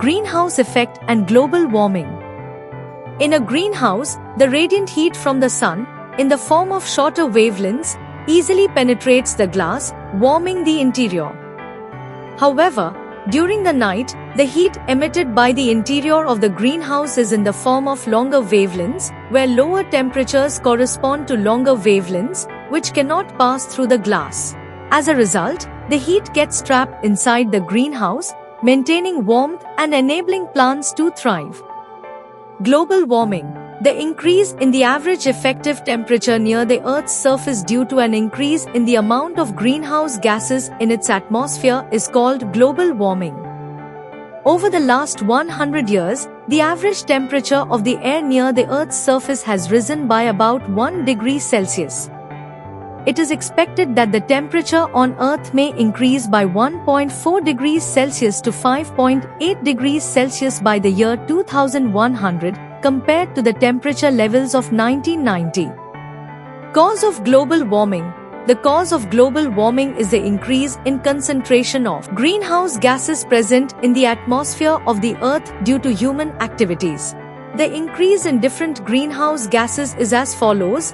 Greenhouse effect and global warming. In a greenhouse, the radiant heat from the sun, in the form of shorter wavelengths, easily penetrates the glass, warming the interior. However, during the night, the heat emitted by the interior of the greenhouse is in the form of longer wavelengths, where lower temperatures correspond to longer wavelengths, which cannot pass through the glass. As a result, the heat gets trapped inside the greenhouse, maintaining warmth and enabling plants to thrive. Global warming. The increase in the average effective temperature near the Earth's surface due to an increase in the amount of greenhouse gases in its atmosphere is called global warming. Over the last 100 years, the average temperature of the air near the Earth's surface has risen by about 1 degree Celsius. It is expected that the temperature on Earth may increase by 1.4 degrees Celsius to 5.8 degrees Celsius by the year 2100, compared to the temperature levels of 1990. Cause of global warming. The cause of global warming is the increase in concentration of greenhouse gases present in the atmosphere of the Earth due to human activities. The increase in different greenhouse gases is as follows.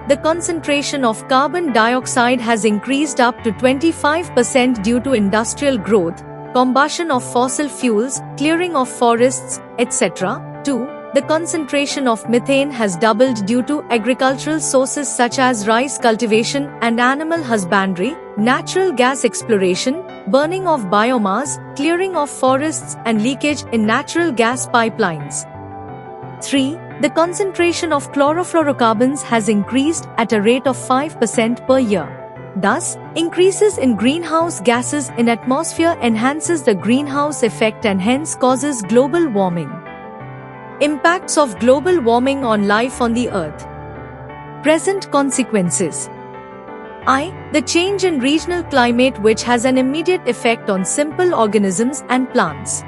The concentration of carbon dioxide has increased up to 25% due to industrial growth, combustion of fossil fuels, clearing of forests, etc. 2. The concentration of methane has doubled due to agricultural sources such as rice cultivation and animal husbandry, natural gas exploration, burning of biomass, clearing of forests and leakage in natural gas pipelines. 3. The concentration of chlorofluorocarbons has increased at a rate of 5% per year. Thus, increases in greenhouse gases in atmosphere enhances the greenhouse effect and hence causes global warming. Impacts of global warming on life on the Earth. Present consequences. The change in regional climate which has an immediate effect on simple organisms and plants.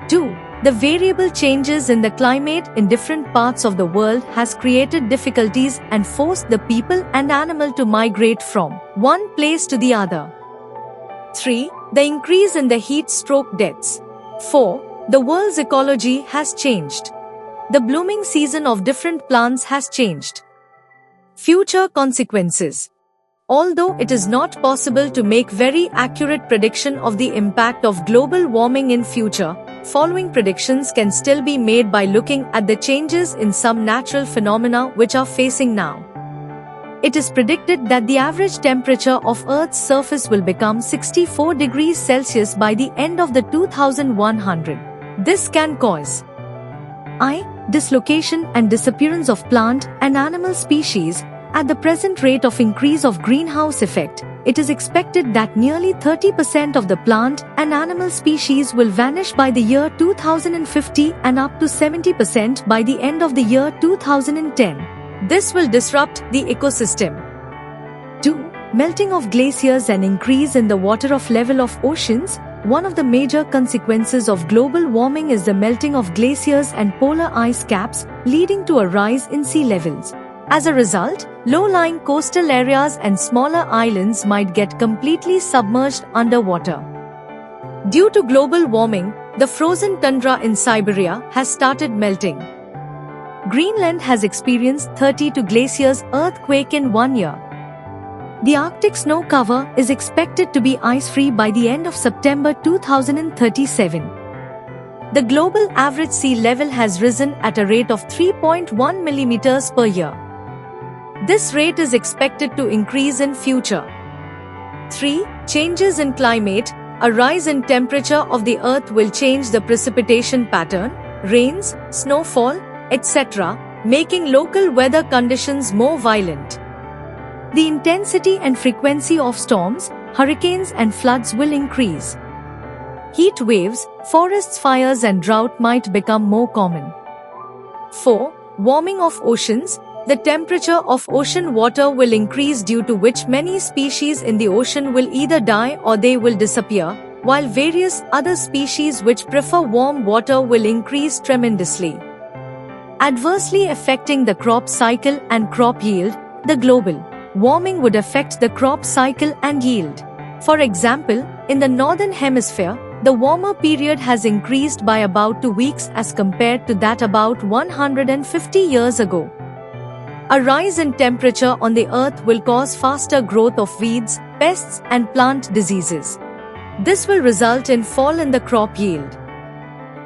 2. The variable changes in the climate in different parts of the world has created difficulties and forced the people and animal to migrate from one place to the other. 3. The increase in the heat stroke deaths. 4. The world's ecology has changed. The blooming season of different plants has changed. Future consequences. Although it is not possible to make very accurate prediction of the impact of global warming in future, following predictions can still be made by looking at the changes in some natural phenomena which are facing now. It is predicted that the average temperature of Earth's surface will become 64 degrees Celsius by the end of the 2100. This can cause dislocation and disappearance of plant and animal species. At the present rate of increase of greenhouse effect, it is expected that nearly 30% of the plant and animal species will vanish by the year 2050 and up to 70% by the end of the year 2010. This will disrupt the ecosystem. 2. Melting of glaciers and increase in the water of level of oceans. One of the major consequences of global warming is the melting of glaciers and polar ice caps, leading to a rise in sea levels. As a result, low-lying coastal areas and smaller islands might get completely submerged underwater. Due to global warming, the frozen tundra in Siberia has started melting. Greenland has experienced 32 glaciers earthquake in 1 year. The Arctic snow cover is expected to be ice-free by the end of September 2037. The global average sea level has risen at a rate of 3.1 millimeters per year. This rate is expected to increase in future. 3. Changes in climate. A rise in temperature of the Earth will change the precipitation pattern, rains, snowfall, etc., making local weather conditions more violent. The intensity and frequency of storms, hurricanes and floods will increase. Heat waves, forest fires and drought might become more common. 4. Warming of oceans. The temperature of ocean water will increase, due to which many species in the ocean will either die or they will disappear, while various other species which prefer warm water will increase tremendously, adversely affecting the crop cycle and crop yield. The global warming would affect the crop cycle and yield. For example, in the northern hemisphere, the warmer period has increased by about 2 weeks as compared to that about 150 years ago. A rise in temperature on the earth will cause faster growth of weeds, pests, and plant diseases. This will result in fall in the crop yield.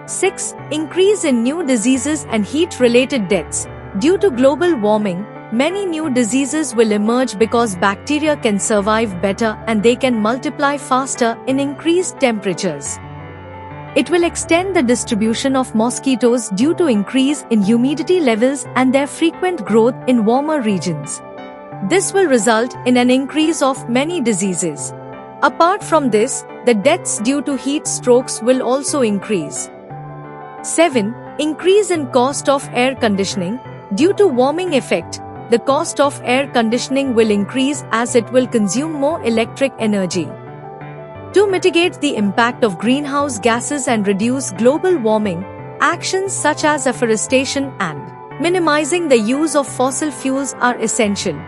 6. Increase in new diseases and heat-related deaths. Due to global warming, many new diseases will emerge because bacteria can survive better and they can multiply faster in increased temperatures. It will extend the distribution of mosquitoes due to increase in humidity levels and their frequent growth in warmer regions. This will result in an increase of many diseases. Apart from this, the deaths due to heat strokes will also increase. 7. Increase in cost of air conditioning. Due to warming effect, the cost of air conditioning will increase as it will consume more electric energy. To mitigate the impact of greenhouse gases and reduce global warming, actions such as afforestation and minimizing the use of fossil fuels are essential.